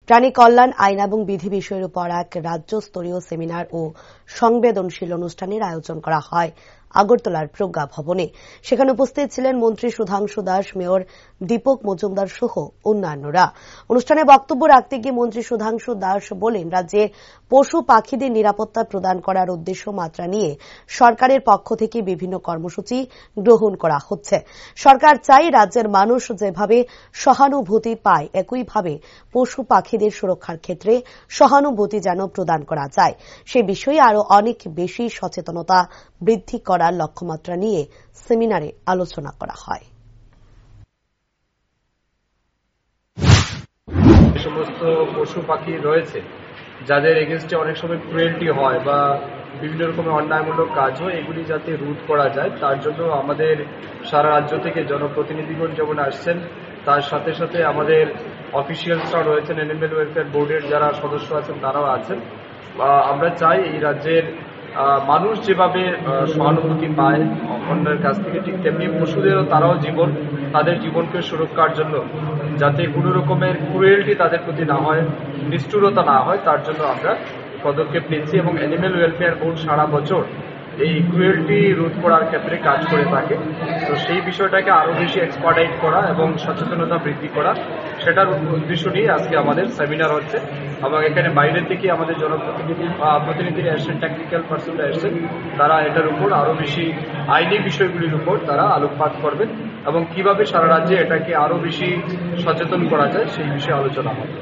প্রাণী কল্যাণ আইন এবং বিধি বিষয়ের উপর এক রাজ্যস্তরীয় সেমিনার ও সংবেদনশীল অনুষ্ঠানের আয়োজন করা হয় আগরতলার প্রজ্ঞা ভবনে। সেখানে উপস্থিত ছিলেন মন্ত্রী সুধাংশু দাস, মেয়র দীপক মজুমদার সহ অন্যান্যরা। অনুষ্ঠানে বক্তব্য রাখতে গিয়ে মন্ত্রী সুধাংশু দাস বলেন, রাজ্যে পশু পাখিদের নিরাপত্তা প্রদান করার উদ্দেশ্য মাত্রা নিয়ে সরকারের পক্ষ থেকে বিভিন্ন কর্মসূচি গ্রহণ করা হচ্ছে। সরকার চাই রাজ্যের মানুষ যেভাবে সহানুভূতি পায় একইভাবে পশু পাখিদের সুরক্ষার ক্ষেত্রে সহানুভূতি যেন প্রদান করা যায়। সে বিষয়ে আরো অনেক বেশি সচেতনতা বৃদ্ধি করার লক্ষ্যমাত্রা নিয়ে সেমিনারে আলোচনা করা হয়। সমস্ত পশু পাখি রয়েছে যাদের এগেনস্টে অনেক সময় ক্রুয়েলটি হয় বা বিভিন্ন রকমের অন্যায়মূলক কাজ হয়, এগুলি যাতে রোধ করা যায় তার জন্য আমাদের সারা রাজ্য থেকে জনপ্রতিনিধিগণ যেমন আসছেন, তার সাথে সাথে আমাদের অফিসিয়ালসরা রয়েছেন, অ্যানিমেল ওয়েলফেয়ার বোর্ডের যারা সদস্য আছেন তারাও আছেন। আমরা চাই এই রাজ্যের মানুষ যেভাবে সহানুভূতি পায় অন্যের কাছ থেকে, ঠিক তেমনি পশুদেরও তাদের জীবনকে সুরক্ষার জন্য যাতে কোনো রকমের ক্রুয়েলটি তাদের প্রতি না হয়, নিষ্ঠুরতা না হয়, তার জন্য আমরা পদক্ষেপ নিচ্ছি। এবং অ্যানিমেল ওয়েলফেয়ার বোর্ড সারা বছর এই ক্রুয়েলটি রোধ করার ক্ষেত্রে কাজ করে থাকে। তো সেই বিষয়টাকে আরো বেশি এক্সপার্টাইজ করা এবং সচেতনতা বৃদ্ধি করা, সেটার উদ্দেশ্য নিয়ে আজকে আমাদের সেমিনার হচ্ছে। এবং এখানে বাইরে থেকে আমাদের প্রতিনিধিরা এসেছেন, টেকনিক্যাল পার্সনরা এসেছেন, তারা এটার উপর আরো বেশি আইনি বিষয়গুলির উপর তারা আলোকপাত করবেন এবং কিভাবে সারা রাজ্যে এটাকে আরো বেশি সচেতন করা যায় সেই বিষয়ে আলোচনা হবে।